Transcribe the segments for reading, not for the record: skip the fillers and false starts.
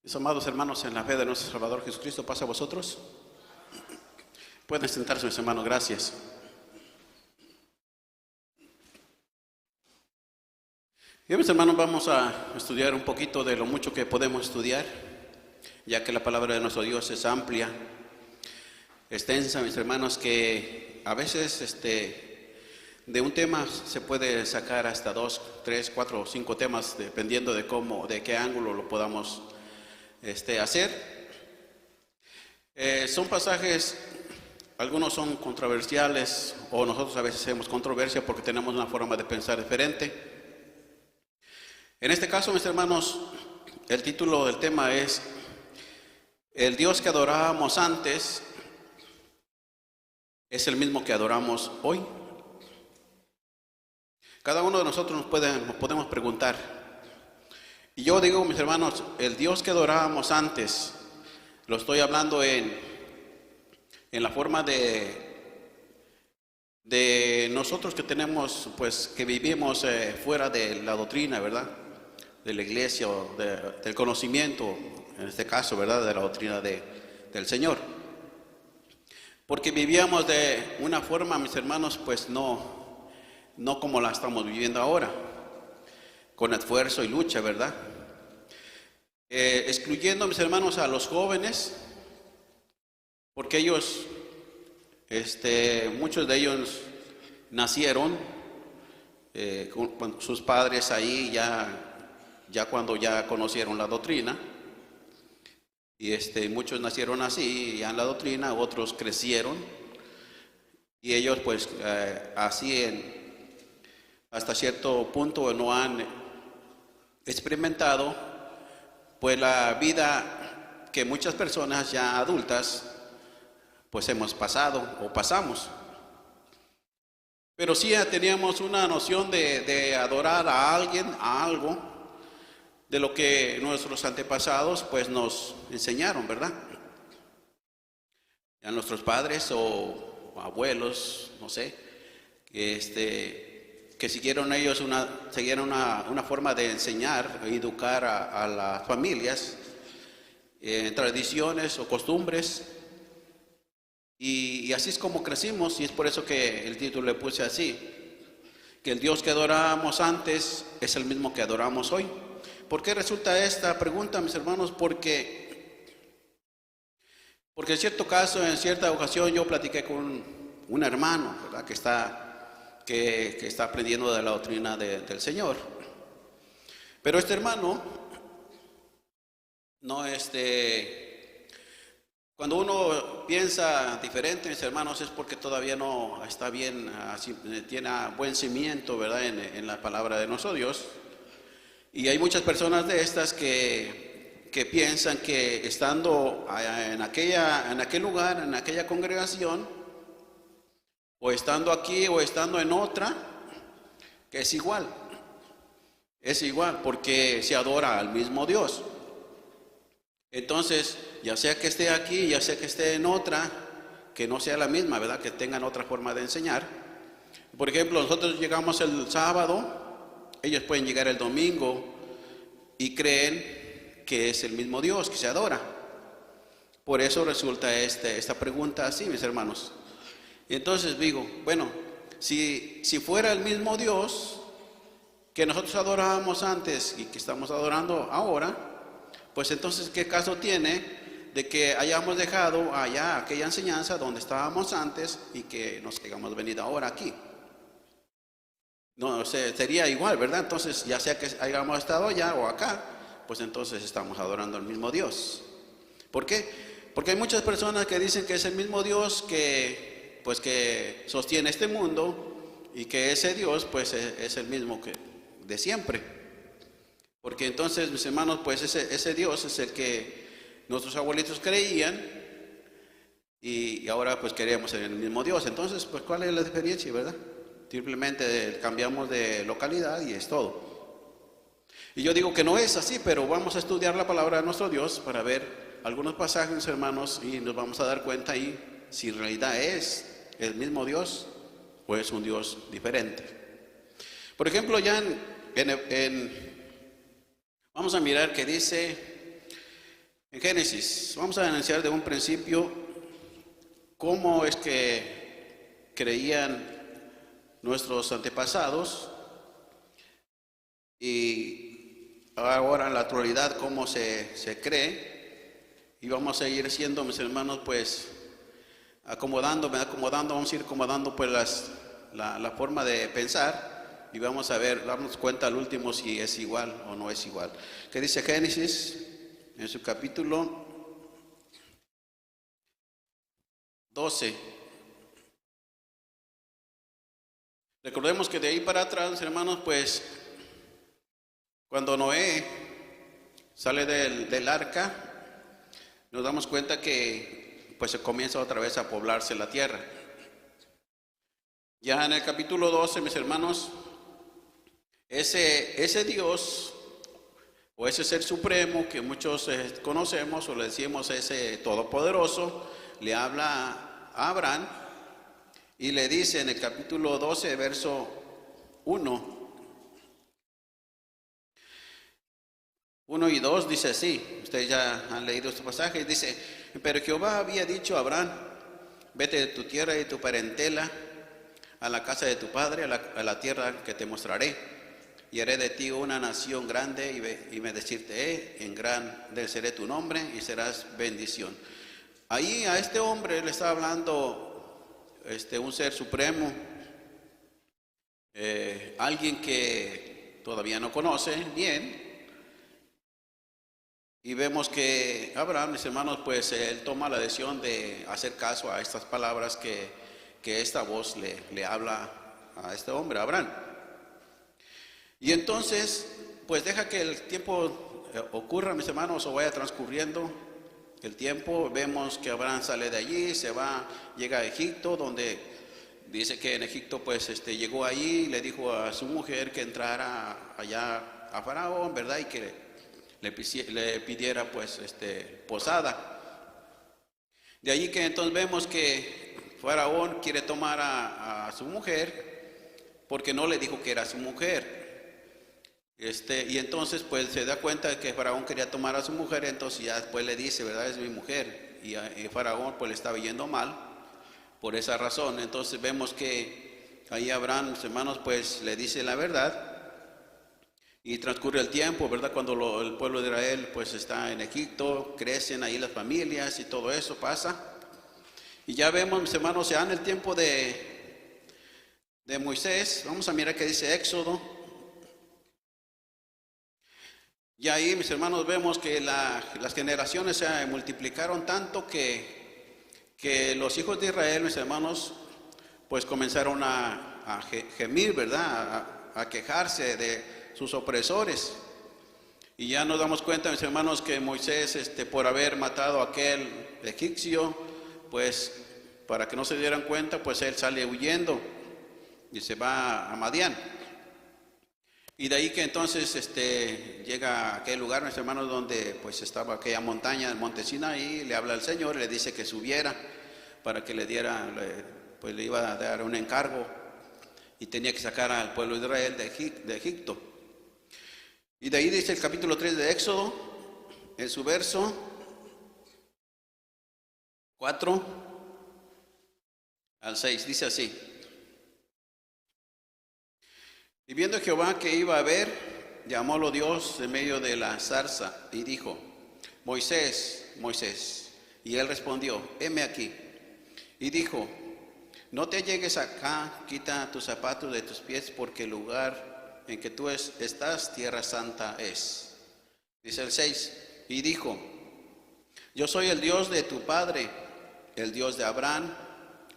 Mis amados hermanos, en la fe de nuestro Salvador Jesucristo, pasa a vosotros. Pueden sentarse, mis hermanos, gracias. Bien, mis hermanos, vamos a estudiar un poquito de lo mucho que podemos estudiar, ya que la palabra de nuestro Dios es amplia, extensa, mis hermanos, que a veces de un tema se puede sacar hasta 2, 3, 4 o 5 temas, dependiendo de qué ángulo lo podamos hacer. Son pasajes, algunos son controversiales, o nosotros a veces hacemos controversia porque tenemos una forma de pensar diferente. En este caso, mis hermanos, el título del tema es el Dios que adorábamos antes es el mismo que adoramos hoy. Cada uno de nosotros nos podemos preguntar. Y yo digo, mis hermanos, el Dios que adorábamos antes, lo estoy hablando en la forma de nosotros que tenemos, pues, que vivimos fuera de la doctrina, ¿verdad? De la iglesia o del conocimiento, en este caso, ¿verdad? De la doctrina del Señor. Porque vivíamos de una forma, mis hermanos, pues no como la estamos viviendo ahora, con esfuerzo y lucha, ¿verdad? Excluyendo, mis hermanos, a los jóvenes, porque ellos, muchos de ellos nacieron con sus padres ahí ya cuando ya conocieron la doctrina, y muchos nacieron así, ya en la doctrina, otros crecieron, y ellos pues así hasta cierto punto no han experimentado pues la vida que muchas personas ya adultas pues hemos pasado o pasamos. Pero sí teníamos una noción de adorar a alguien, a algo, de lo que nuestros antepasados pues nos enseñaron, ¿verdad? Ya nuestros padres o abuelos, no sé, que siguieron ellos una forma de enseñar y educar a las familias, tradiciones o costumbres, y así es como crecimos, y es por eso que el título le puse así, que el Dios que adorábamos antes es el mismo que adoramos hoy. ¿Por qué resulta esta pregunta, mis hermanos? Porque en cierto caso, en cierta ocasión, yo platiqué con un hermano, ¿verdad? que está aprendiendo de la doctrina del Señor. Pero este hermano, no cuando uno piensa diferente, mis hermanos, es porque todavía no está bien, así, tiene buen cimiento, ¿verdad? En la palabra de nuestro Dios. Y hay muchas personas de estas que piensan que estando en aquel lugar, en aquella congregación, o estando aquí o estando en otra, que es igual porque se adora al mismo Dios. Entonces, ya sea que esté aquí, ya sea que esté en otra, que no sea la misma, ¿verdad? Que tengan otra forma de enseñar. Por ejemplo, nosotros llegamos el sábado, ellos pueden llegar el domingo y creen que es el mismo Dios que se adora. Por eso resulta esta pregunta así, mis hermanos. Entonces digo, bueno, si fuera el mismo Dios que nosotros adorábamos antes y que estamos adorando ahora, pues entonces, ¿qué caso tiene de que hayamos dejado allá aquella enseñanza donde estábamos antes y que nos hayamos venido ahora aquí? No, sería igual, ¿verdad? Entonces, ya sea que hayamos estado allá o acá, pues entonces estamos adorando al mismo Dios. ¿Por qué? Porque hay muchas personas que dicen que es el mismo Dios que sostiene este mundo, y que ese Dios pues es el mismo que de siempre. Porque entonces, mis hermanos, pues ese Dios es el que nuestros abuelitos creían, y ahora pues queremos el mismo Dios. Entonces, pues ¿cuál es la diferencia, verdad? Simplemente cambiamos de localidad y es todo. Y yo digo que no es así, pero vamos a estudiar la palabra de nuestro Dios para ver algunos pasajes, hermanos, y nos vamos a dar cuenta ahí si en realidad es el mismo Dios o es un Dios diferente. Por ejemplo, ya vamos a mirar que dice En Génesis, vamos a iniciar de un principio cómo es que creían nuestros antepasados y ahora en la actualidad cómo se cree. Y vamos a ir siendo, mis hermanos, pues acomodando, vamos a ir acomodando pues la forma de pensar y vamos a ver, darnos cuenta al último si es igual o no es igual. ¿Qué dice Génesis? En su capítulo 12. Recordemos que de ahí para atrás, hermanos, pues cuando Noé sale del arca, nos damos cuenta que pues se comienza otra vez a poblarse la tierra. Ya en el capítulo 12, mis hermanos, ese Dios o ese ser supremo que muchos conocemos o le decimos ese todopoderoso, le habla a Abraham y le dice en el capítulo 12, verso 1 y 2, dice así, ustedes ya han leído este pasaje, dice: pero Jehová había dicho a Abraham, vete de tu tierra y de tu parentela a la casa de tu padre, a la tierra que te mostraré. Y haré de ti una nación grande y bendecirte, en grande seré tu nombre y serás bendición. Ahí a este hombre le está hablando un ser supremo, alguien que todavía no conoce bien. Y vemos que Abraham, mis hermanos, pues él toma la decisión de hacer caso a estas palabras que esta voz le habla a este hombre, a Abraham. Y entonces, pues deja que el tiempo ocurra, mis hermanos, o vaya transcurriendo el tiempo. Vemos que Abraham sale de allí, llega a Egipto, donde dice que en Egipto pues llegó allí y le dijo a su mujer que entrara allá a Faraón, ¿verdad? Y que le pidiera pues posada. De allí que entonces vemos que Faraón quiere tomar a su mujer porque no le dijo que era su mujer. Y entonces pues se da cuenta de que Faraón quería tomar a su mujer, entonces ya después le dice, ¿verdad? Es mi mujer. Y Faraón pues le estaba yendo mal por esa razón. Entonces vemos que ahí Abraham, mis hermanos, pues le dice la verdad. Y transcurre el tiempo, ¿verdad? Cuando el pueblo de Israel pues está en Egipto, crecen ahí las familias y todo eso pasa. Y ya vemos, mis hermanos, ya en el tiempo de Moisés, vamos a mirar qué dice Éxodo. Y ahí, mis hermanos, vemos que las generaciones se multiplicaron tanto que los hijos de Israel, mis hermanos, pues comenzaron a gemir, ¿verdad? A quejarse de sus opresores. Y ya nos damos cuenta, mis hermanos, que Moisés, por haber matado a aquel egipcio, pues para que no se dieran cuenta, pues él sale huyendo y se va a Madián. Y de ahí que entonces llega a aquel lugar, mis hermanos, donde pues estaba aquella montaña, el monte Sinaí, le habla al Señor y le dice que subiera para que le diera, pues le iba a dar un encargo y tenía que sacar al pueblo de Israel de Egipto. Y de ahí dice el capítulo 3 de Éxodo, en su verso 4 al 6, dice así: y viendo Jehová que iba a ver, llamólo Dios en medio de la zarza y dijo: Moisés, Moisés. Y él respondió: heme aquí. Y dijo: no te llegues acá, quita tus zapatos de tus pies, porque el lugar en que tú estás, tierra santa es. Dice el 6, y dijo: yo soy el Dios de tu padre, el Dios de Abraham,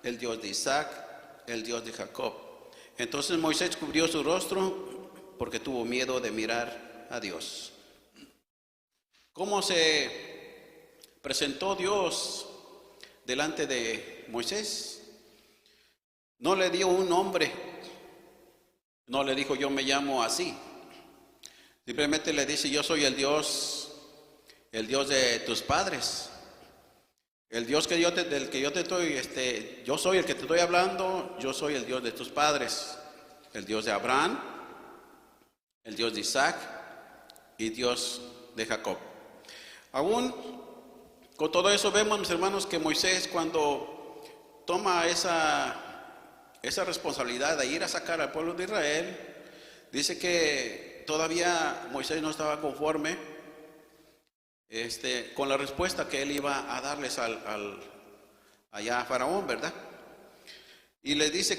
el Dios de Isaac, el Dios de Jacob. Entonces Moisés cubrió su rostro porque tuvo miedo de mirar a Dios. ¿Cómo se presentó Dios delante de Moisés? No le dio un nombre, no le dijo yo me llamo así. Simplemente le dice: yo soy el Dios de tus padres. El Dios del que yo te estoy, yo soy el que te estoy hablando, yo soy el Dios de tus padres, el Dios de Abraham, el Dios de Isaac y Dios de Jacob. Aún Con todo eso vemos, mis hermanos, que Moisés cuando toma esa responsabilidad de ir a sacar al pueblo de Israel, dice que todavía Moisés no estaba conforme con la respuesta que él iba a darles allá a Faraón, ¿verdad? Y le dice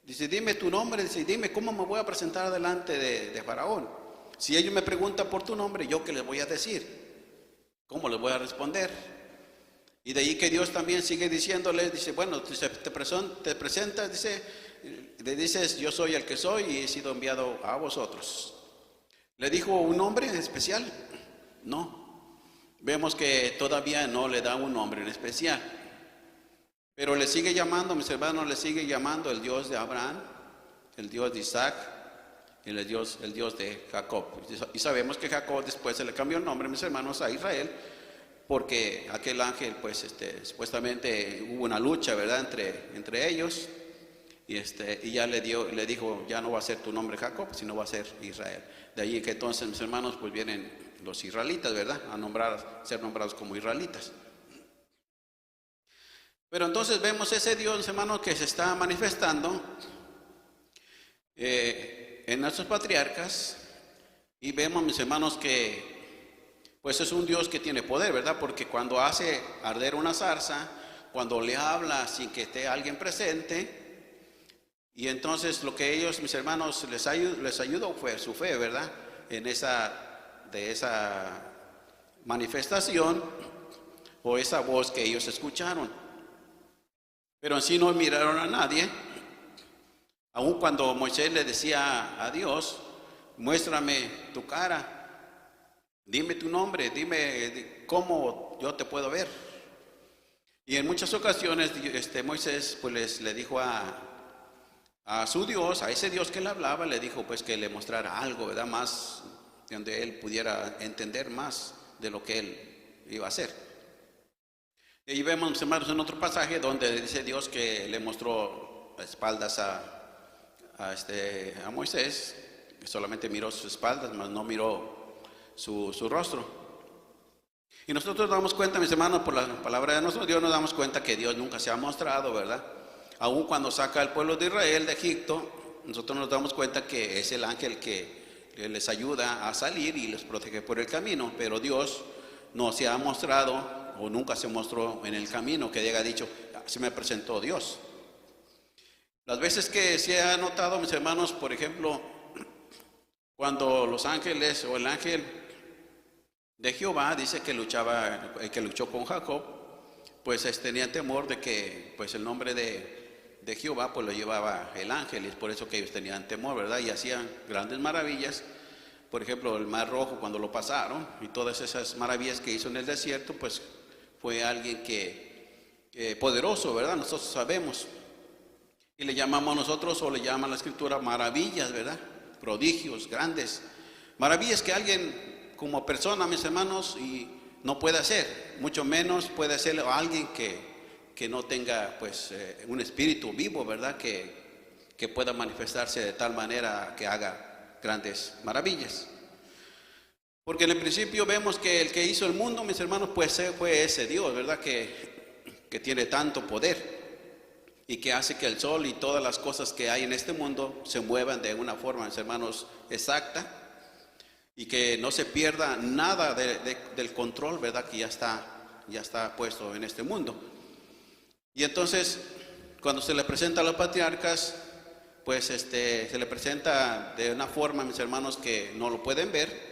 dice, dime tu nombre, dice, dime cómo me voy a presentar delante de Faraón. Si ellos me preguntan por tu nombre, ¿yo qué les voy a decir? ¿Cómo les voy a responder? Y de ahí que Dios también sigue diciéndole, dice, bueno, te presentas, dice, le dices, yo soy el que soy y he sido enviado a vosotros. ¿Le dijo un nombre en especial? No. Vemos que todavía no le da un nombre en especial. Pero le sigue llamando, mis hermanos, le sigue llamando el Dios de Abraham, el Dios de Isaac y el Dios de Jacob. Y sabemos que Jacob después se le cambió el nombre, mis hermanos, a Israel, porque aquel ángel, pues, supuestamente hubo una lucha, ¿verdad?, entre ellos, y ya le dijo, ya no va a ser tu nombre Jacob, sino va a ser Israel. De allí que entonces, mis hermanos, pues vienen los israelitas, ¿verdad?, a ser nombrados como israelitas. Pero entonces vemos ese Dios, hermanos, que se está manifestando en nuestros patriarcas, y vemos, mis hermanos, que pues es un Dios que tiene poder, ¿verdad? Porque cuando hace arder una zarza, cuando le habla sin que esté alguien presente, y entonces lo que ellos, mis hermanos, les ayudó fue su fe, ¿verdad? De esa manifestación o esa voz que ellos escucharon. Pero en sí no miraron a nadie, aun cuando Moisés le decía a Dios, muéstrame tu cara, dime tu nombre, dime cómo yo te puedo ver. Y en muchas ocasiones Moisés pues le dijo a su Dios, a ese Dios que le hablaba, le dijo pues que le mostrara algo, ¿verdad?, más donde él pudiera entender más de lo que él iba a hacer. Y vemos, hermanos, en otro pasaje donde dice Dios que le mostró espaldas a Moisés, que solamente miró sus espaldas, mas no miró su rostro. Y nosotros nos damos cuenta, mis hermanos, por la palabra de nuestro Dios, nos damos cuenta que Dios nunca se ha mostrado, ¿verdad? Aún cuando saca al pueblo de Israel de Egipto, nosotros nos damos cuenta que es el ángel que les ayuda a salir y les protege por el camino, pero Dios no se ha mostrado o nunca se mostró en el camino que haya dicho, se me presentó Dios. Las veces que se ha notado, mis hermanos, por ejemplo, cuando los ángeles o el ángel de Jehová dice que luchó con Jacob, pues tenían temor de que pues el nombre de Jehová pues lo llevaba el ángel, y es por eso que ellos tenían temor, ¿verdad? Y hacían grandes maravillas. Por ejemplo, el Mar Rojo cuando lo pasaron y todas esas maravillas que hizo en el desierto, pues fue alguien que poderoso, ¿verdad? Nosotros sabemos. Y le llamamos nosotros, o le llama la Escritura, maravillas, ¿verdad? Prodigios, grandes. Maravillas que alguien como persona, mis hermanos, y no puede hacer. Mucho menos puede hacerlo a alguien que no tenga pues un espíritu vivo, ¿verdad? Que pueda manifestarse de tal manera que haga grandes maravillas. Porque en el principio vemos que el que hizo el mundo, mis hermanos, pues fue ese Dios, ¿verdad? Que tiene tanto poder y que hace que el sol y todas las cosas que hay en este mundo se muevan de una forma, mis hermanos, exacta, y que no se pierda nada del control, ¿verdad? Que ya está puesto en este mundo. Y entonces, cuando se le presenta a los patriarcas, pues se le presenta de una forma, mis hermanos, que no lo pueden ver,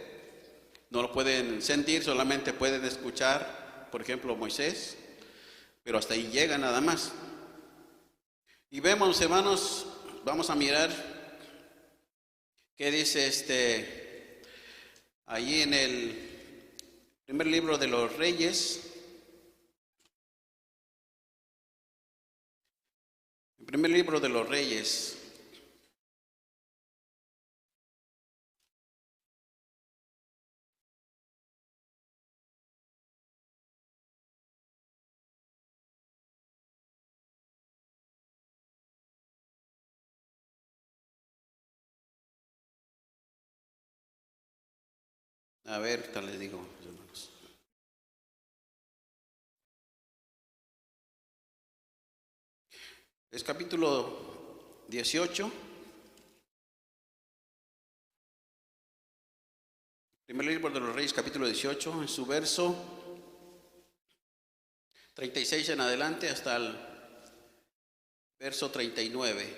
no lo pueden sentir, solamente pueden escuchar, por ejemplo, Moisés, pero hasta ahí llega nada más. Y vemos, hermanos, vamos a mirar qué dice allí en el primer libro de los Reyes. El primer libro de los Reyes. A ver, tal les digo, hermanos. Es capítulo 18. Primer libro de los Reyes, capítulo 18, en su verso 36 en adelante hasta el verso 39.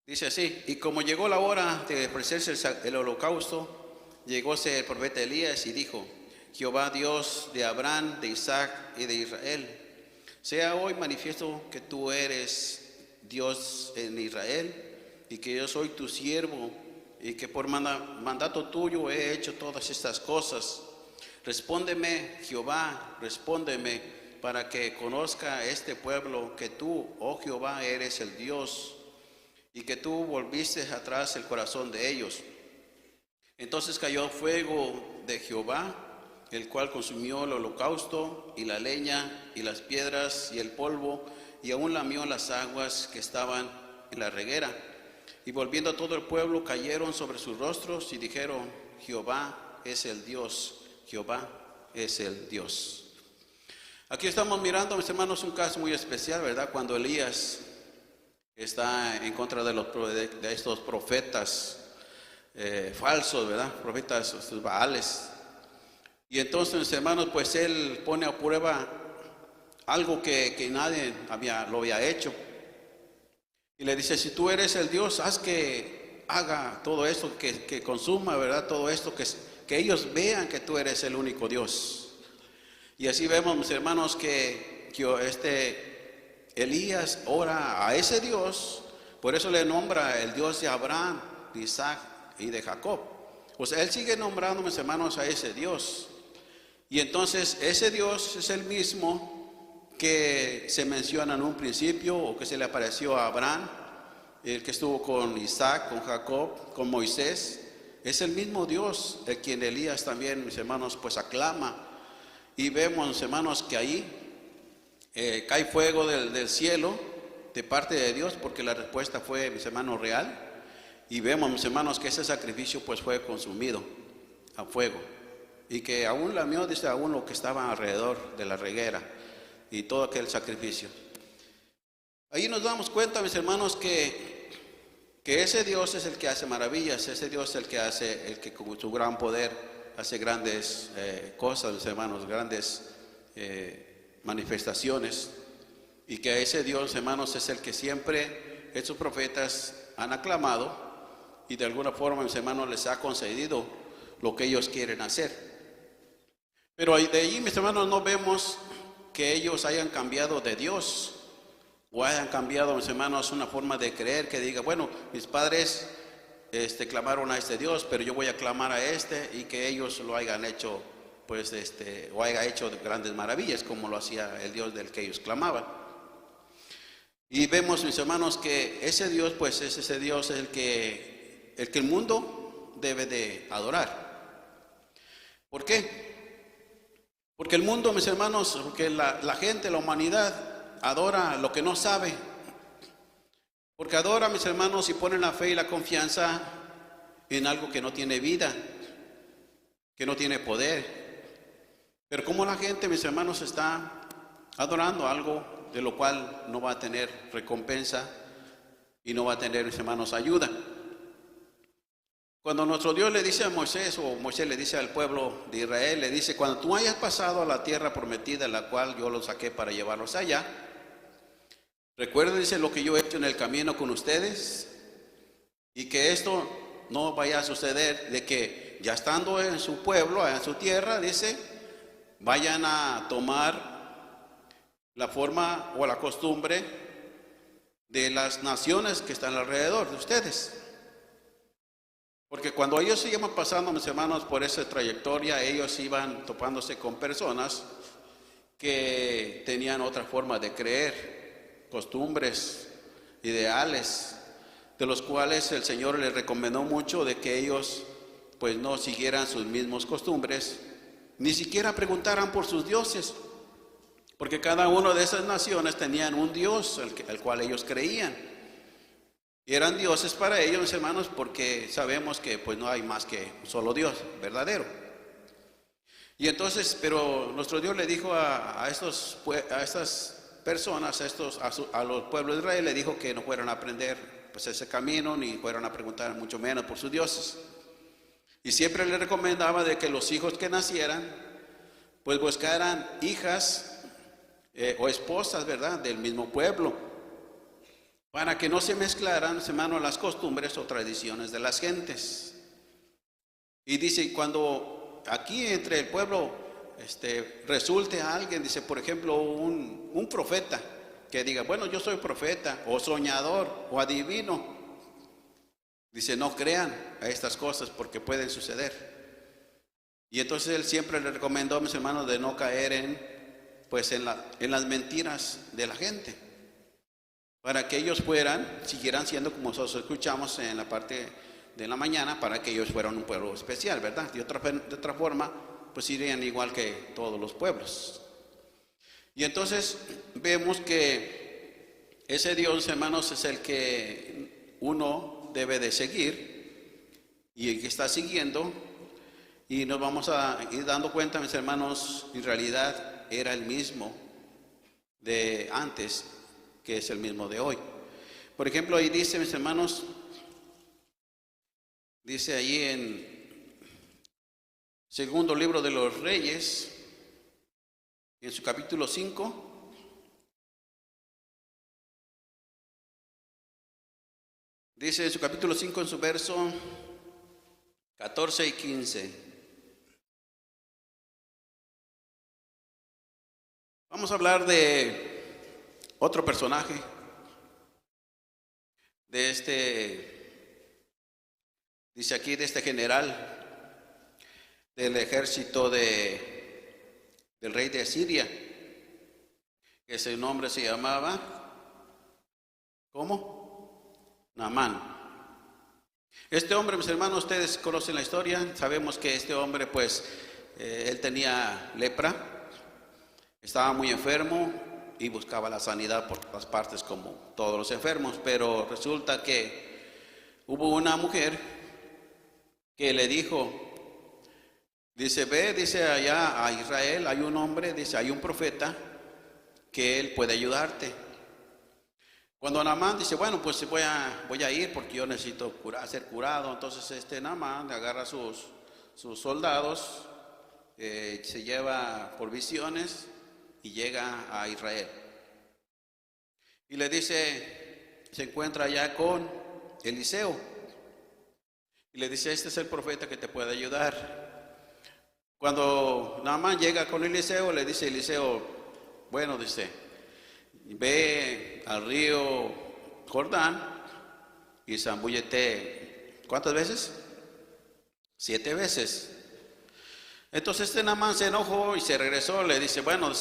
Dice así: y como llegó la hora de ofrecerse el holocausto, llegóse el profeta Elías y dijo: Jehová Dios de Abraham, de Isaac y de Israel, sea hoy manifiesto que tú eres Dios en Israel, y que yo soy tu siervo, y que por mandato tuyo he hecho todas estas cosas. Respóndeme, Jehová, respóndeme, para que conozca este pueblo que tú, oh Jehová, eres el Dios, y que tú volviste atrás el corazón de ellos. Entonces cayó fuego de Jehová, el cual consumió el holocausto, y la leña, y las piedras, y el polvo, y aún lamió las aguas que estaban en la reguera. Y volviendo todo el pueblo, cayeron sobre sus rostros y dijeron: Jehová es el Dios, Jehová es el Dios. Aquí estamos mirando, mis hermanos, un caso muy especial, ¿verdad? Cuando Elías está en contra de estos profetas falsos, ¿verdad? Profetas, estos Baales. Y entonces, mis hermanos, pues él pone a prueba algo que nadie lo había hecho. Y le dice: si tú eres el Dios, haz que haga todo esto, que consuma, ¿verdad? Todo esto, que ellos vean que tú eres el único Dios. Y así vemos, mis hermanos, que Elías ora a ese Dios. Por eso le nombra el Dios de Abraham, de Isaac y de Jacob. O sea, él sigue nombrando, mis hermanos, a ese Dios. Y entonces ese Dios es el mismo que se menciona en un principio, o que se le apareció a Abraham, el que estuvo con Isaac, con Jacob, con Moisés. Es el mismo Dios, el quien Elías también, mis hermanos, pues aclama. Y vemos, mis hermanos, que ahí cae fuego del cielo de parte de Dios, porque la respuesta fue, mis hermanos, real. Y vemos, mis hermanos, que ese sacrificio pues fue consumido a fuego, y que aún lamió, dice, aún lo que estaba alrededor de la reguera y todo aquel sacrificio. Ahí nos damos cuenta, mis hermanos, que ese Dios es el que hace maravillas. Ese Dios es el que con su gran poder hace grandes cosas, mis hermanos, grandes manifestaciones. Y que ese Dios, hermanos, es el que siempre estos profetas han aclamado, y de alguna forma, mis hermanos, les ha concedido lo que ellos quieren hacer. Pero de allí, mis hermanos, no vemos que ellos hayan cambiado de Dios, o hayan cambiado, mis hermanos, una forma de creer, que diga: bueno, mis padres clamaron a este Dios, pero yo voy a clamar a este, y que ellos lo hayan hecho, pues, o haya hecho grandes maravillas, como lo hacía el Dios del que ellos clamaban. Y vemos, mis hermanos, que ese Dios, pues, ese Dios es el que el mundo debe de adorar. ¿Por qué? Porque el mundo, mis hermanos, porque la gente, la humanidad, adora lo que no sabe. Porque adora, mis hermanos, y pone la fe y la confianza en algo que no tiene vida, que no tiene poder. Pero como la gente, mis hermanos, está adorando algo de lo cual no va a tener recompensa y no va a tener, mis hermanos, ayuda. Cuando nuestro Dios le dice a Moisés, o Moisés le dice al pueblo de Israel, le dice: cuando tú hayas pasado a la tierra prometida, la cual yo los saqué para llevarlos allá, recuerden, dice, lo que yo he hecho en el camino con ustedes, y que esto no vaya a suceder, de que ya estando en su pueblo, en su tierra, dice, vayan a tomar la forma o la costumbre de las naciones que están alrededor de ustedes. Porque cuando ellos iban pasando, mis hermanos, por esa trayectoria, ellos iban topándose con personas que tenían otra forma de creer, costumbres, ideales, de los cuales el Señor les recomendó mucho de que ellos pues no siguieran sus mismos costumbres, ni siquiera preguntaran por sus dioses, porque cada una de esas naciones tenían un Dios al cual ellos creían. Y eran dioses para ellos, mis hermanos, porque sabemos que pues no hay más que un solo Dios verdadero. Y entonces, pero nuestro Dios le dijo a estas personas, a los pueblos de Israel, le dijo que no fueran a aprender pues ese camino, ni fueran a preguntar mucho menos por sus dioses. Y siempre le recomendaba de que los hijos que nacieran, pues buscaran hijas o esposas, ¿verdad?, del mismo pueblo, para que no se mezclaran, hermano, las costumbres o tradiciones de las gentes. Y dice, cuando aquí entre el pueblo resulte a alguien, dice, por ejemplo, un profeta, que diga, bueno, yo soy profeta, o soñador, o adivino, dice, no crean a estas cosas porque pueden suceder. Y entonces él siempre le recomendó a mis hermanos de no caer en las mentiras de la gente, para que ellos siguieran siendo, como nosotros escuchamos en la parte de la mañana, para que ellos fueran un pueblo especial, ¿verdad? De otra forma, pues irían igual que todos los pueblos. Y entonces vemos que ese Dios, hermanos, es el que uno debe de seguir y el que está siguiendo, y nos vamos a ir dando cuenta, mis hermanos, en realidad era el mismo de antes que es el mismo de hoy. Por ejemplo, ahí dice, mis hermanos, dice ahí en segundo libro de los Reyes, en su capítulo 5, dice en su capítulo 5, en su verso 14 y 15. Vamos a hablar de otro personaje, dice aquí, de este general del ejército del rey de Asiria, que ese nombre se llamaba, ¿cómo? Naamán. Este hombre, mis hermanos, ustedes conocen la historia, sabemos que este hombre, pues, él tenía lepra, estaba muy enfermo y buscaba la sanidad por todas partes como todos los enfermos, pero resulta que hubo una mujer que le dijo, dice, ve, dice, allá a Israel hay un hombre, dice, hay un profeta que él puede ayudarte. Cuando Naamán dice, bueno, pues voy a ir porque yo necesito ser curado, entonces Naamán agarra sus soldados, se lleva provisiones y llega a Israel. Y le dice, se encuentra allá con Eliseo. Y le dice, este es el profeta que te puede ayudar. Cuando Naamán llega con Eliseo, le dice Eliseo, bueno, dice, ve al río Jordán y zambúllete, ¿cuántas veces? 7 veces. Entonces Naamán se enojó y se regresó, le dice, bueno,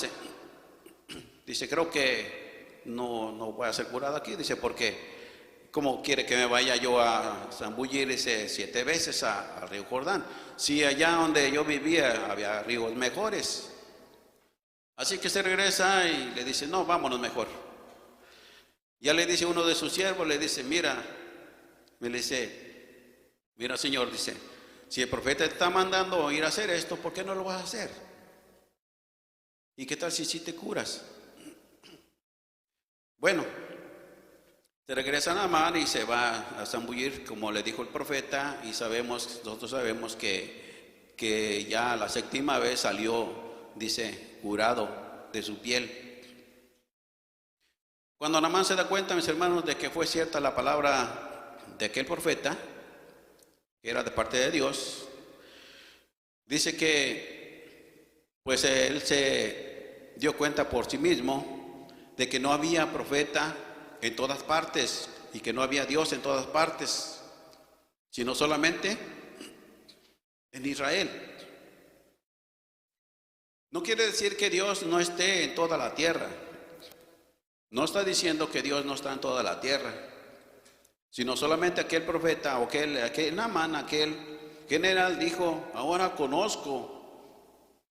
dice, creo que no voy a ser curado aquí, dice, porque ¿cómo quiere que me vaya yo a zambullir 7 veces al río Jordán? Si allá donde yo vivía había ríos mejores. Así que se regresa y le dice, no, vámonos mejor. Ya le dice uno de sus siervos, le dice, mira, señor, dice, si el profeta te está mandando ir a hacer esto, ¿por qué no lo vas a hacer? ¿Y qué tal si te curas? Bueno, se regresa a Naamán y se va a zambullir, como le dijo el profeta, y nosotros sabemos que ya la 7ª vez salió, dice, curado de su piel. Cuando Naamán se da cuenta, mis hermanos, de que fue cierta la palabra de aquel profeta, que era de parte de Dios, dice que pues él se dio cuenta por sí mismo de que no había profeta en todas partes y que no había Dios en todas partes, sino solamente en Israel. No quiere decir que Dios no esté en toda la tierra. No está diciendo que Dios no está en toda la tierra, sino solamente aquel profeta o aquel Naamán, aquel general dijo, ahora conozco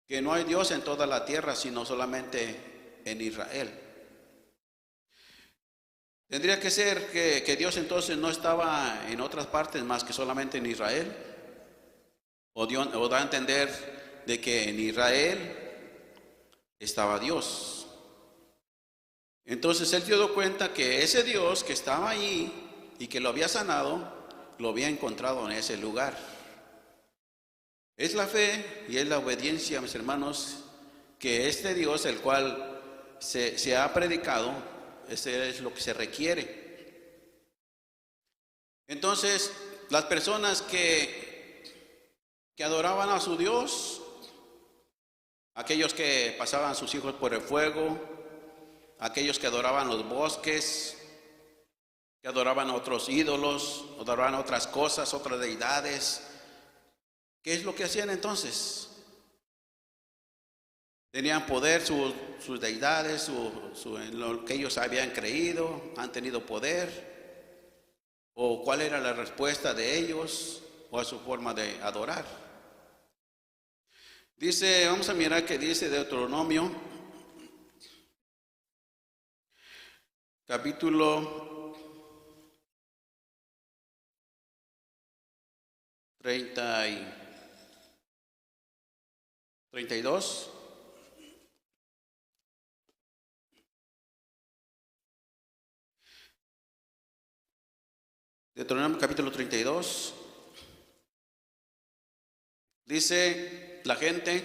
que no hay Dios en toda la tierra, sino solamente en Israel. Tendría que ser que Dios entonces no estaba en otras partes más que solamente en Israel, o da a entender de que en Israel estaba Dios. Entonces él se dio cuenta que ese Dios que estaba ahí y que lo había sanado, lo había encontrado en ese lugar. Es la fe y es la obediencia, mis hermanos, que este Dios, el cual se ha predicado, ese es lo que se requiere. Entonces, las personas que adoraban a su Dios, aquellos que pasaban sus hijos por el fuego, aquellos que adoraban los bosques, que adoraban a otros ídolos, adoraban otras cosas, otras deidades, ¿qué es lo que hacían entonces? Tenían poder sus deidades, en lo que ellos habían creído, han tenido poder, o cuál era la respuesta de ellos, o a su forma de adorar. Dice, vamos a mirar qué dice Deuteronomio, capítulo 32. Deuteronomio capítulo 32. Dice la gente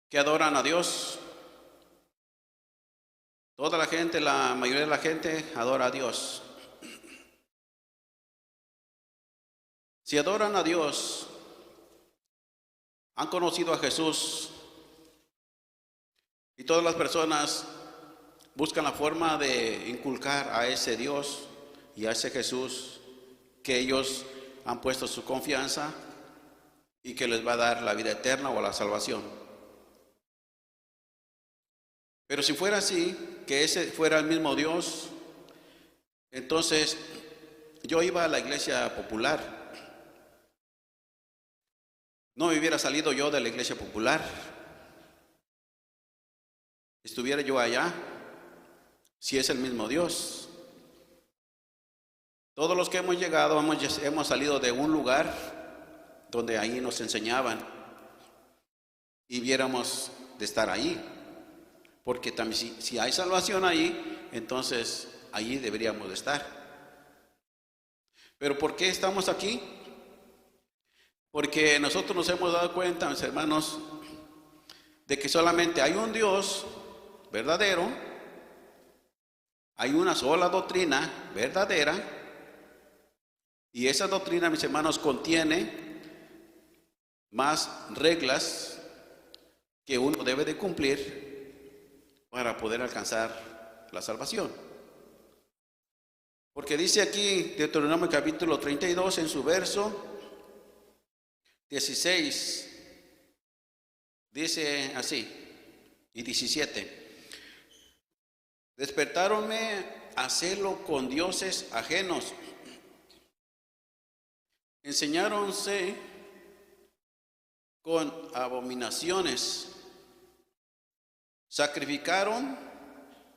que adoran a Dios. Toda la gente, la mayoría de la gente adora a Dios. Si adoran a Dios, han conocido a Jesús, y todas las personas buscan la forma de inculcar a ese Dios y a ese Jesús que ellos han puesto su confianza y que les va a dar la vida eterna o la salvación. Pero si fuera así, que ese fuera el mismo Dios, entonces yo iba a la iglesia popular. No hubiera salido yo de la iglesia popular. Estuviera yo allá, si es el mismo Dios. Todos los que hemos llegado hemos salido de un lugar donde ahí nos enseñaban y viéramos de estar ahí. Porque también si hay salvación ahí, entonces allí deberíamos de estar. Pero ¿por qué estamos aquí? Porque nosotros nos hemos dado cuenta, mis hermanos, de que solamente hay un Dios verdadero, hay una sola doctrina verdadera, y esa doctrina, mis hermanos, contiene más reglas que uno debe de cumplir para poder alcanzar la salvación. Porque dice aquí Deuteronomio capítulo 32 en su verso 16, dice así, y 17: despertáronme a hacerlo con dioses ajenos, enseñáronse con abominaciones, sacrificaron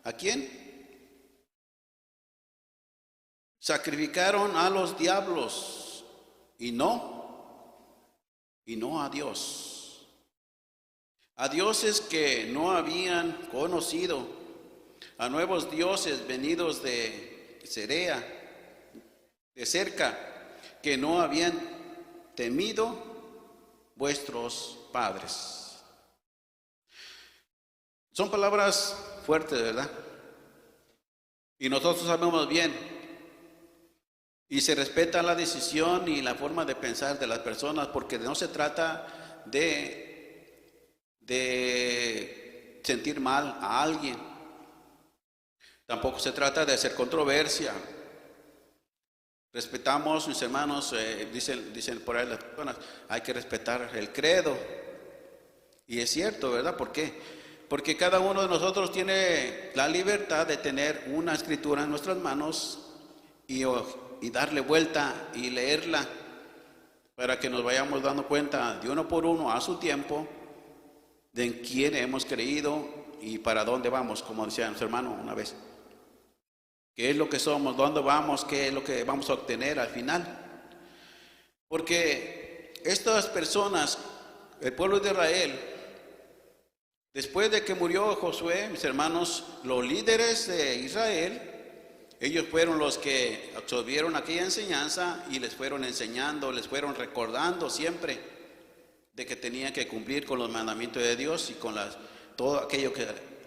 ¿a quién? Sacrificaron a los diablos y no a Dios, a dioses que no habían conocido, a nuevos dioses venidos de Cerea, de cerca, que no habían temido vuestros padres. Son palabras fuertes, ¿verdad? Y nosotros sabemos bien. Y se respeta la decisión y la forma de pensar de las personas, porque no se trata de sentir mal a alguien. Tampoco se trata de hacer controversia. Respetamos, mis hermanos, dicen por ahí las personas, hay que respetar el credo. Y es cierto, ¿verdad? ¿Por qué? Porque cada uno de nosotros tiene la libertad de tener una escritura en nuestras manos y darle vuelta y leerla para que nos vayamos dando cuenta de uno por uno a su tiempo de en quién hemos creído y para dónde vamos, como decía nuestro hermano una vez. ¿Qué es lo que somos? ¿Dónde vamos? ¿Qué es lo que vamos a obtener al final? Porque estas personas, el pueblo de Israel, después de que murió Josué, mis hermanos, los líderes de Israel, ellos fueron los que absorbieron aquella enseñanza y les fueron enseñando, les fueron recordando siempre de que tenían que cumplir con los mandamientos de Dios y con todo aquello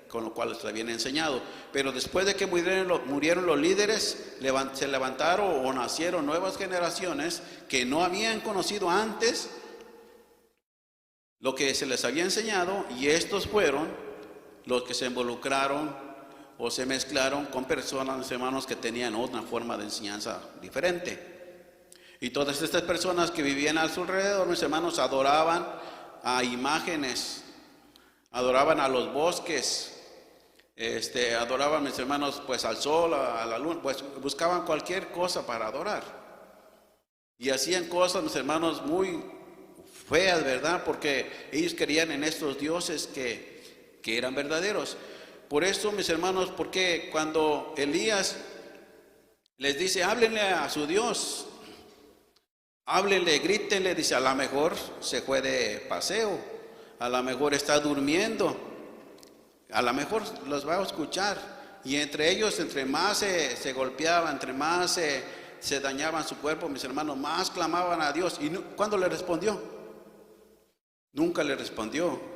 con lo cual les habían enseñado. Pero después de que murieron los líderes, se levantaron o nacieron nuevas generaciones que no habían conocido antes lo que se les había enseñado, y estos fueron los que se involucraron o se mezclaron con personas, hermanos, que tenían otra forma de enseñanza diferente. Y todas estas personas que vivían a su alrededor, mis hermanos, adoraban a imágenes, adoraban a los bosques, adoraban, mis hermanos, pues al sol, a la luna, pues buscaban cualquier cosa para adorar. Y hacían cosas, mis hermanos, muy feas, ¿verdad? Porque ellos creían en estos dioses que eran verdaderos. Por eso, mis hermanos, porque cuando Elías les dice, háblenle a su Dios, háblenle, grítenle, dice, a lo mejor se fue de paseo, a lo mejor está durmiendo, a lo mejor los va a escuchar. Y entre ellos, entre más se golpeaban, entre más se dañaban su cuerpo, mis hermanos, más clamaban a Dios. ¿Y cuándo le respondió? Nunca le respondió.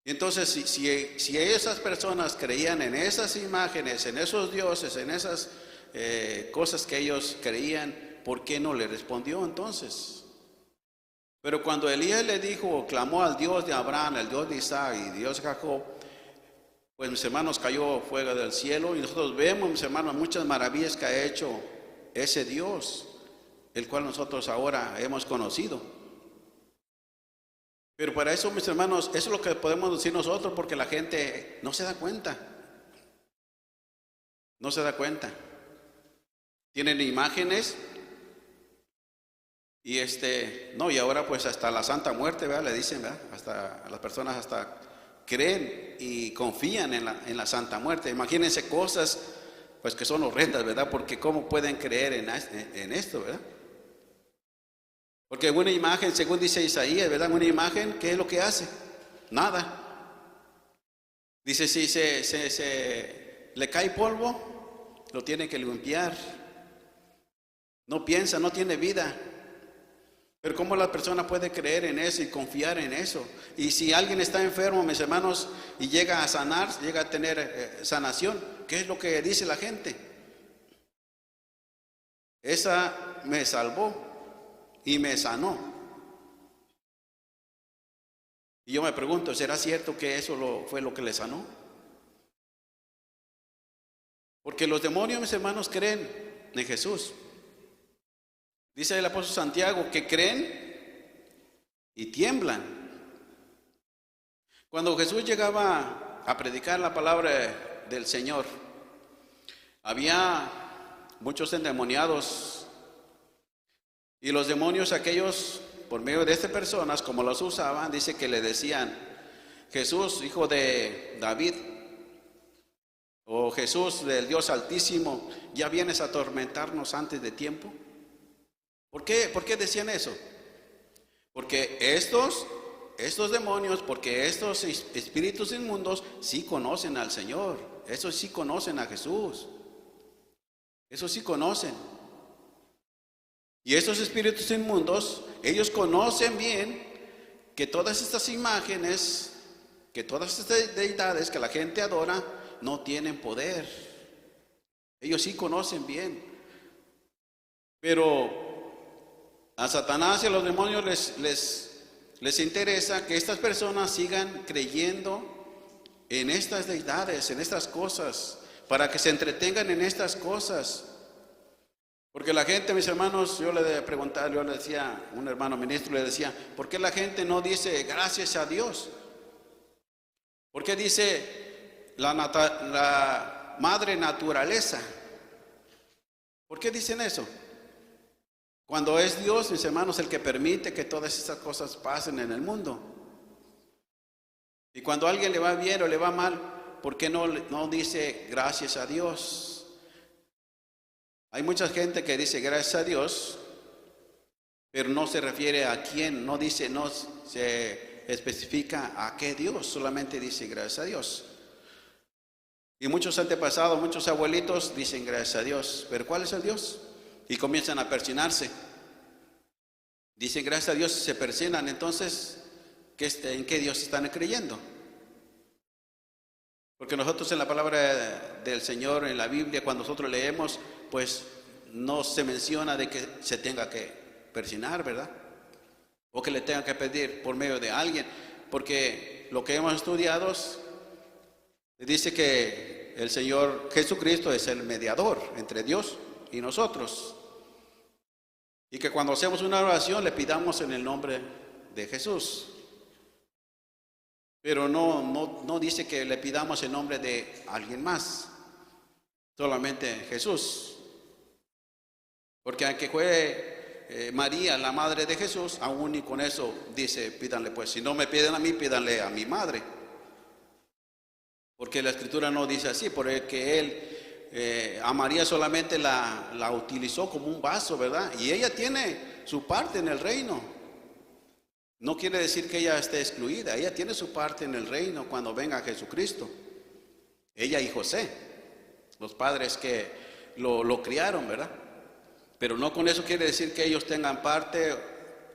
Entonces, si esas personas creían en esas imágenes, en esos dioses, en esas cosas que ellos creían, ¿por qué no le respondió entonces? Pero cuando Elías le dijo, clamó al Dios de Abraham, el Dios de Isaac y Dios de Jacob, pues, mis hermanos, cayó fuego del cielo, y nosotros vemos, mis hermanos, muchas maravillas que ha hecho ese Dios, el cual nosotros ahora hemos conocido. Pero para eso, mis hermanos, eso es lo que podemos decir nosotros, porque la gente no se da cuenta. No se da cuenta. Tienen imágenes y y ahora pues hasta la Santa Muerte, ¿verdad? Le dicen, ¿verdad? Hasta las personas hasta creen y confían en la Santa Muerte. Imagínense cosas pues que son horrendas, ¿verdad? Porque ¿cómo pueden creer en esto, verdad? Porque una imagen, según dice Isaías, ¿verdad? Una imagen, ¿qué es lo que hace? Nada. Dice, si le cae polvo, lo tiene que limpiar. No piensa, no tiene vida. Pero ¿cómo la persona puede creer en eso y confiar en eso? Y si alguien está enfermo, mis hermanos, y llega a sanar, llega a tener sanación, ¿qué es lo que dice la gente? Esa me salvó y me sanó. Y yo me pregunto, ¿será cierto que eso fue lo que le sanó? Porque los demonios, mis hermanos, creen en Jesús. Dice el apóstol Santiago que creen y tiemblan. Cuando Jesús llegaba a predicar la palabra del Señor, había muchos endemoniados. Y los demonios aquellos, por medio de estas personas, como los usaban, dice que le decían, Jesús, hijo de David, o Jesús del Dios Altísimo, ¿ya vienes a atormentarnos antes de tiempo? ¿Por qué decían eso? Porque estos demonios, porque estos espíritus inmundos sí conocen al Señor, esos sí conocen a Jesús, esos sí conocen. Y estos espíritus inmundos, ellos conocen bien que todas estas imágenes, que todas estas deidades que la gente adora, no tienen poder. Ellos sí conocen bien. Pero a Satanás y a los demonios les interesa que estas personas sigan creyendo en estas deidades, en estas cosas, para que se entretengan en estas cosas. Porque la gente, mis hermanos, yo le decía, un hermano ministro le decía, ¿por qué la gente no dice gracias a Dios? ¿Por qué dice la madre naturaleza? ¿Por qué dicen eso? Cuando es Dios, mis hermanos, el que permite que todas estas cosas pasen en el mundo. Y cuando a alguien le va bien o le va mal, ¿por qué no dice gracias a Dios? Hay mucha gente que dice gracias a Dios, pero no se refiere a quién, no dice, no se especifica a qué Dios, solamente dice gracias a Dios. Y muchos antepasados, muchos abuelitos dicen gracias a Dios, pero ¿cuál es el Dios? Y comienzan a persinarse. Dicen gracias a Dios y se persinan, entonces, ¿en qué Dios están creyendo? Porque nosotros en la palabra del Señor, en la Biblia, cuando nosotros leemos, pues no se menciona de que se tenga que persinar, ¿verdad? O que le tenga que pedir por medio de alguien, porque lo que hemos estudiado dice que el Señor Jesucristo es el mediador entre Dios y nosotros. Y que cuando hacemos una oración le pidamos en el nombre de Jesús. Pero no dice que le pidamos en nombre de alguien más, solamente Jesús. Porque aunque fue María, la madre de Jesús, aún y con eso dice, pídanle pues, si no me piden a mí, pídanle a mi madre. Porque la Escritura no dice así, porque él a María solamente la utilizó como un vaso, ¿verdad? Y ella tiene su parte en el reino. No quiere decir que ella esté excluida, ella tiene su parte en el reino cuando venga Jesucristo. Ella y José, los padres que lo criaron, ¿verdad? Pero no con eso quiere decir que ellos tengan parte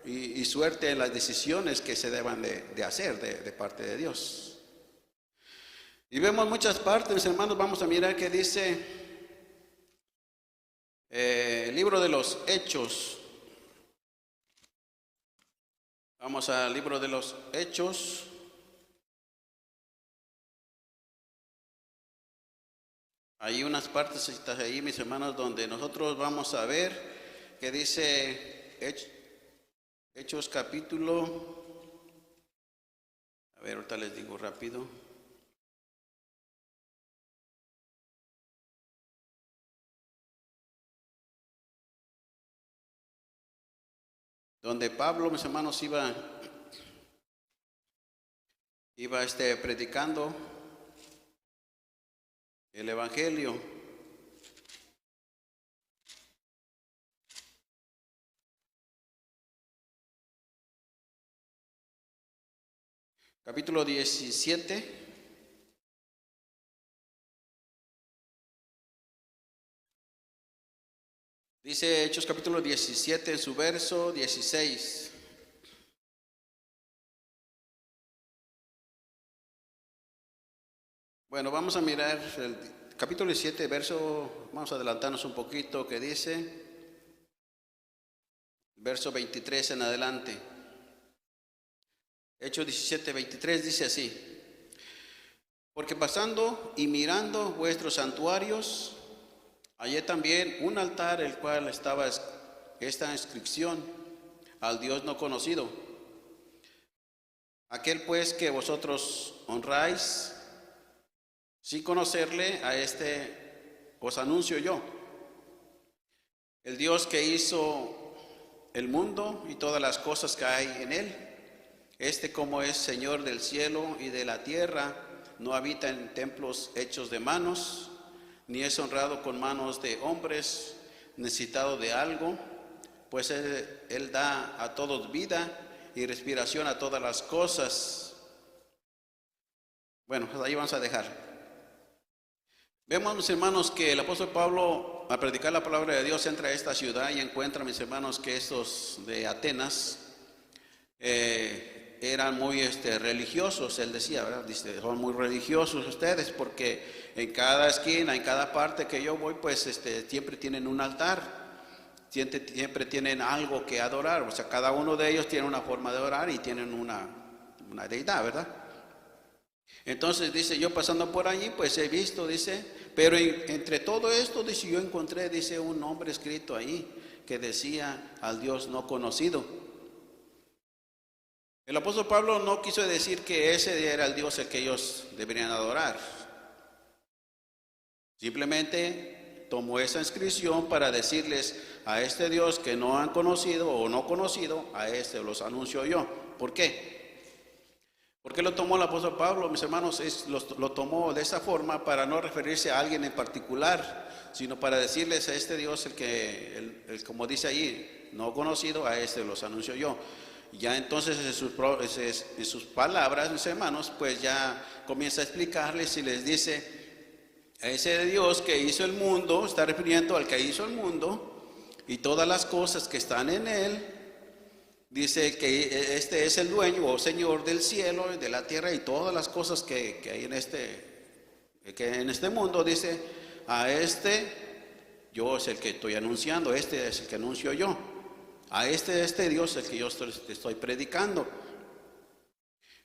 y suerte en las decisiones que se deban de hacer de parte de Dios. Y vemos muchas partes, mis hermanos, vamos a mirar que dice el libro de los Hechos. Vamos al libro de los Hechos. Hay unas partes ahí, mis hermanos, donde nosotros vamos a ver que dice Hechos capítulo, a ver, ahorita les digo rápido. Donde Pablo, mis hermanos, iba predicando el Evangelio. Capítulo 17. Dice Hechos capítulo 17 en su verso 16. Bueno, vamos a mirar el capítulo 17, vamos a adelantarnos un poquito, que dice, verso 23 en adelante. Hechos 17, 23 dice así: porque pasando y mirando vuestros santuarios, hallé también un altar, el cual estaba esta inscripción: al Dios no conocido. Aquel pues que vosotros honráis, sin conocerle, a este os anuncio yo. El Dios que hizo el mundo y todas las cosas que hay en él, como es Señor del cielo y de la tierra, no habita en templos hechos de manos, ni es honrado con manos de hombres, necesitado de algo, pues él da a todos vida y respiración a todas las cosas. Bueno, pues ahí vamos a dejar. Vemos, mis hermanos, que el apóstol Pablo, al predicar la palabra de Dios, entra a esta ciudad y encuentra, mis hermanos, que estos de Atenas eran muy religiosos. Él decía, ¿verdad? Dice, son muy religiosos ustedes, porque en cada esquina, en cada parte que yo voy, pues siempre tienen un altar, siempre tienen algo que adorar. O sea, cada uno de ellos tiene una forma de orar y tienen una deidad, ¿verdad? Entonces dice, yo pasando por allí, pues he visto, dice, pero entre todo esto, dice, yo encontré, dice, un nombre escrito ahí que decía: al Dios no conocido. El apóstol Pablo no quiso decir que ese era el Dios el que ellos deberían adorar. Simplemente tomó esa inscripción para decirles: a este Dios que no han conocido o no conocido, a los anuncio yo. ¿Por qué? ¿Por qué lo tomó el apóstol Pablo, mis hermanos? Lo tomó de esa forma para no referirse a alguien en particular, sino para decirles a este Dios, como dice ahí, no conocido, a este los anuncio yo. Ya entonces en sus palabras, mis hermanos, pues ya comienza a explicarles y les dice, a ese Dios que hizo el mundo, está refiriendo al que hizo el mundo y todas las cosas que están en él. Dice que este es el dueño o señor del cielo y de la tierra y todas las cosas que hay en este mundo. Dice, a este yo es el que estoy anunciando, este es el que anuncio yo. A este Dios es el que yo estoy predicando.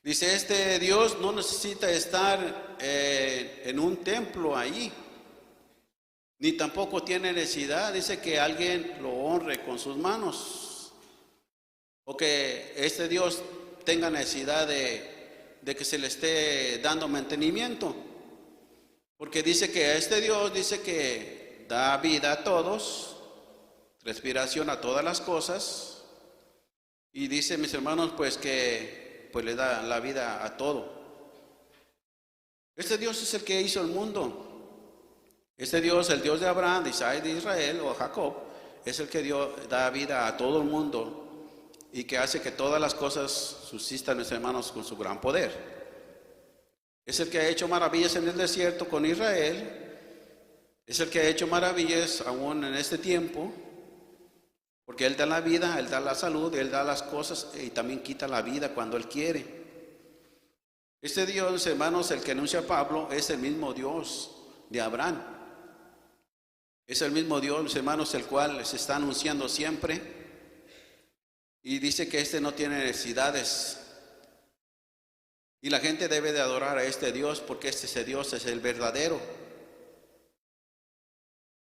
Dice, este Dios no necesita estar en un templo ahí, ni tampoco tiene necesidad, dice, que alguien lo honre con sus manos, o que este Dios tenga necesidad de que se le esté dando mantenimiento, porque dice que este Dios dice que da vida a todos, respiración a todas las cosas, y dice, mis hermanos, pues que pues le da la vida a todo. Este Dios es el que hizo el mundo. Este Dios, el Dios de Abraham, de Isaac, de Israel o Jacob, es el que da vida a todo el mundo y que hace que todas las cosas subsistan, mis hermanos, con su gran poder. Es el que ha hecho maravillas en el desierto con Israel. Es el que ha hecho maravillas aún en este tiempo. Porque Él da la vida, Él da la salud, Él da las cosas y también quita la vida cuando Él quiere. Este Dios, hermanos, el que anuncia Pablo, es el mismo Dios de Abraham. Es el mismo Dios, hermanos, el cual se está anunciando siempre. Y dice que este no tiene necesidades. Y la gente debe de adorar a este Dios porque ese Dios es el verdadero.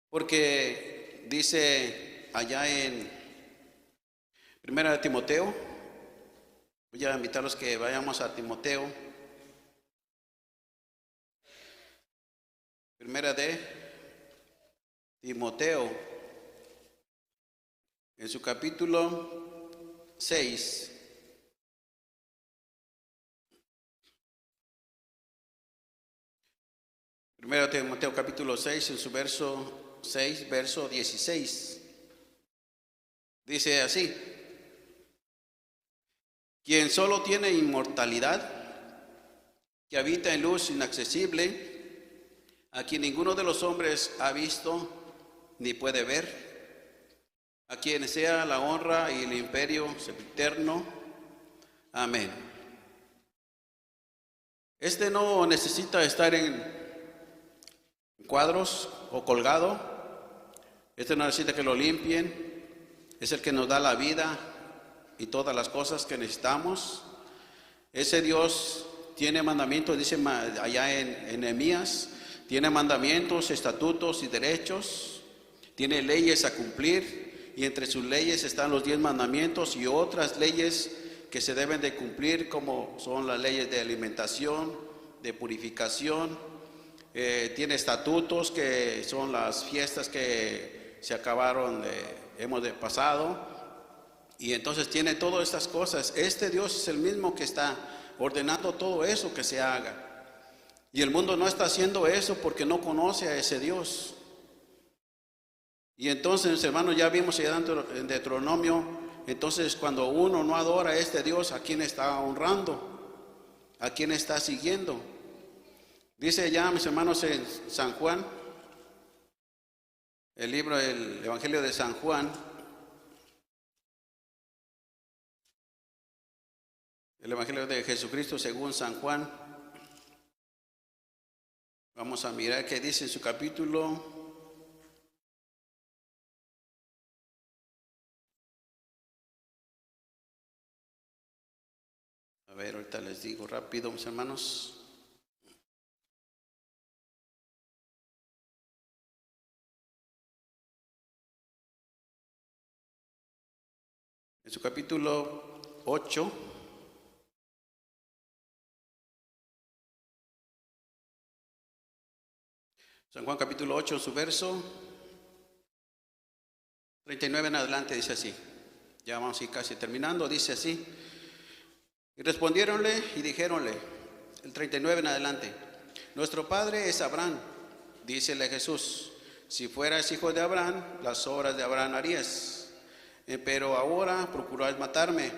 Porque dice allá en Primera de Timoteo, voy a invitarlos que vayamos a Timoteo, Primera de Timoteo, en su capítulo 6. Primera de Timoteo capítulo 6, en su verso 6, verso 16. Dice así: quien solo tiene inmortalidad, que habita en luz inaccesible, a quien ninguno de los hombres ha visto ni puede ver, a quien sea la honra y el imperio eterno. Amén. Este no necesita estar en cuadros o colgado. Este no necesita que lo limpien. Es el que nos da la vida y todas las cosas que necesitamos. Ese Dios tiene mandamientos, dice allá en Nehemías, tiene mandamientos, estatutos y derechos, tiene leyes a cumplir, y entre sus leyes están los 10 mandamientos y otras leyes que se deben de cumplir, como son las leyes de alimentación, de purificación. Tiene estatutos que son las fiestas que se acabaron hemos pasado, y entonces tiene todas estas cosas. Este Dios es el mismo que está ordenando todo eso que se haga, y el mundo no está haciendo eso porque no conoce a ese Dios. Y entonces, hermanos, ya vimos allá en Deuteronomio, entonces cuando uno no adora a este Dios, ¿a quién está honrando? ¿A quién está siguiendo? Dice ya, mis hermanos, en San Juan, el libro del Evangelio de San Juan, el Evangelio de Jesucristo según San Juan. Vamos a mirar qué dice en su capítulo 8. Ahorita les digo rápido, mis hermanos. En su capítulo 8, San Juan capítulo 8, en su verso 39 en adelante, dice así. Ya vamos a ir casi terminando, dice así: y respondiéronle y dijéronle, el 39 en adelante: nuestro padre es Abraham. Dícele Jesús: Si fueras hijo de Abraham, las obras de Abraham harías. Pero ahora procuráis matarme,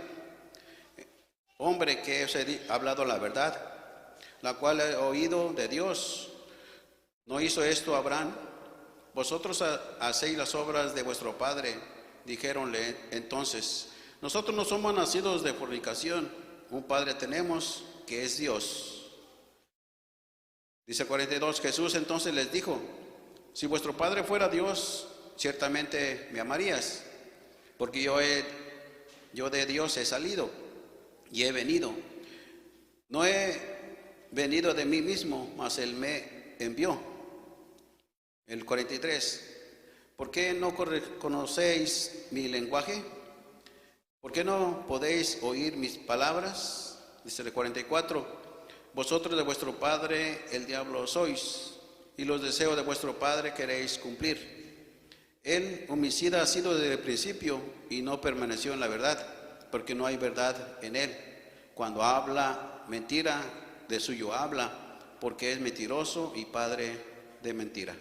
hombre que os he hablado la verdad, la cual he oído de Dios. ¿No hizo esto Abraham? Vosotros hacéis las obras de vuestro padre. Dijéronle entonces: nosotros no somos nacidos de fornicación, un padre tenemos, que es Dios. Dice 42, Jesús entonces les dijo: si vuestro padre fuera Dios, ciertamente me amarías, porque yo de Dios he salido y he venido. No he venido de mí mismo, mas Él me envió. El 43, ¿por qué no conocéis mi lenguaje? ¿Por qué no podéis oír mis palabras? Dice el 44, vosotros de vuestro padre el diablo sois, y los deseos de vuestro padre queréis cumplir. El homicida ha sido desde el principio y no permaneció en la verdad, porque no hay verdad en él. Cuando habla mentira, de suyo habla, porque es mentiroso y padre de mentira.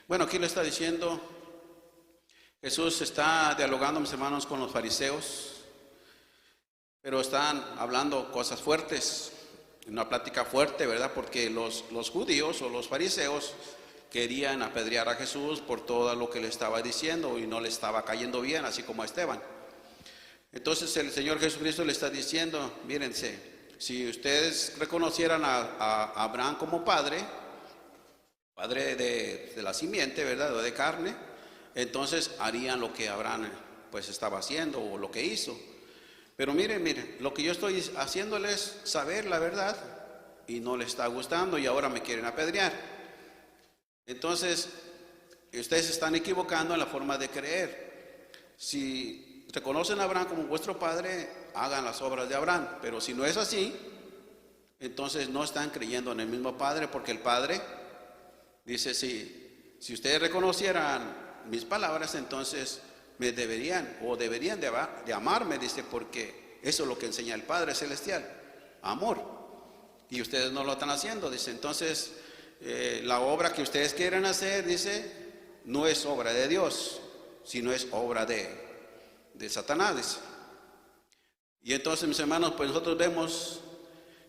Bueno, aquí le está diciendo, Jesús está dialogando, mis hermanos, con los fariseos, pero están hablando cosas fuertes, una plática fuerte, ¿verdad? Porque los judíos o los fariseos querían apedrear a Jesús por todo lo que le estaba diciendo y no le estaba cayendo bien, así como a Esteban. Entonces el Señor Jesucristo le está diciendo, mírense, si ustedes reconocieran a Abraham como padre de la simiente, ¿verdad?, o de carne, entonces harían lo que Abraham pues estaba haciendo o lo que hizo. Pero miren, lo que yo estoy haciéndoles saber la verdad y no les está gustando y ahora me quieren apedrear. Entonces, ustedes están equivocando en la forma de creer. Si reconocen a Abraham como vuestro padre, hagan las obras de Abraham. Pero si no es así, entonces no están creyendo en el mismo Padre, porque el Padre dice, si ustedes reconocieran mis palabras, entonces me deberían de amarme, dice, porque eso es lo que enseña el Padre Celestial, amor. Y ustedes no lo están haciendo, dice. Entonces, la obra que ustedes quieren hacer, dice, no es obra de Dios, sino es obra de Satanás, dice. Y entonces, mis hermanos, pues nosotros vemos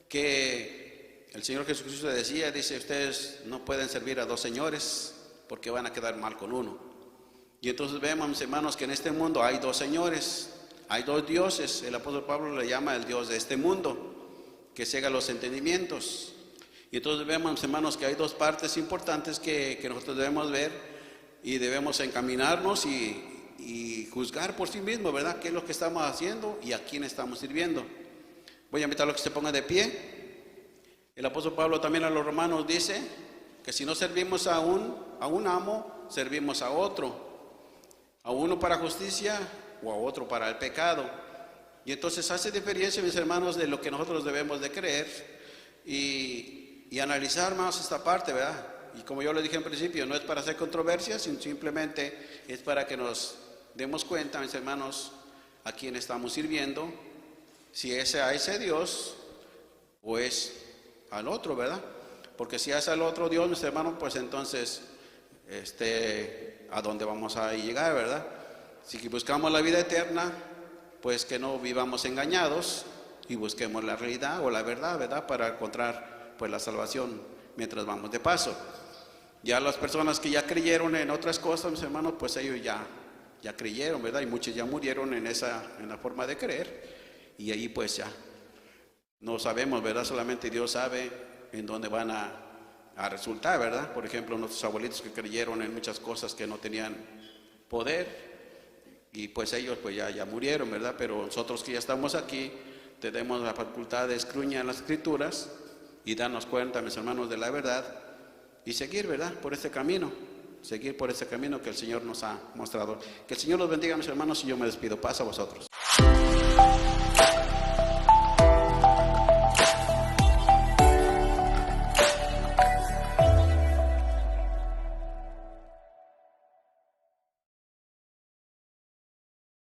que el Señor Jesucristo decía, dice, ustedes no pueden servir a dos señores porque van a quedar mal con uno. Y entonces vemos, mis hermanos, que en este mundo hay dos señores, hay dos dioses. El apóstol Pablo le llama el Dios de este mundo, que ciega los entendimientos. Y entonces vemos, mis hermanos, que hay dos partes importantes que nosotros debemos ver y debemos encaminarnos y juzgar por sí mismos, ¿verdad? ¿Qué es lo que estamos haciendo y a quién estamos sirviendo? Voy a invitarlos a que se pongan de pie. El apóstol Pablo también a los romanos dice que si no servimos a un amo, servimos a otro. A uno para justicia o a otro para el pecado. Y entonces hace diferencia, mis hermanos, de lo que nosotros debemos de creer y analizar más esta parte, ¿verdad? Y como yo le dije en principio, no es para hacer controversias, sino simplemente es para que nos demos cuenta, mis hermanos, a quién estamos sirviendo, si es a ese Dios o es al otro, ¿verdad? Porque si es al otro Dios, mis hermanos, pues entonces a dónde vamos a llegar, ¿verdad? Si buscamos la vida eterna, pues que no vivamos engañados y busquemos la realidad o la verdad, ¿verdad? Para encontrar pues la salvación mientras vamos de paso. Ya las personas que ya creyeron en otras cosas, mis hermanos, pues ellos ya creyeron, ¿verdad? Y muchos ya murieron en la forma de creer, y ahí pues ya no sabemos, ¿verdad? Solamente Dios sabe en dónde van a resultar, ¿verdad? Por ejemplo, nuestros abuelitos que creyeron en muchas cosas que no tenían poder, y pues ellos pues ya murieron, ¿verdad? Pero nosotros que ya estamos aquí, tenemos la facultad de escudriñar las Escrituras y darnos cuenta, mis hermanos, de la verdad y seguir, ¿verdad? Por este camino, seguir por este camino que el Señor nos ha mostrado. Que el Señor los bendiga, mis hermanos, y yo me despido. Paz a vosotros.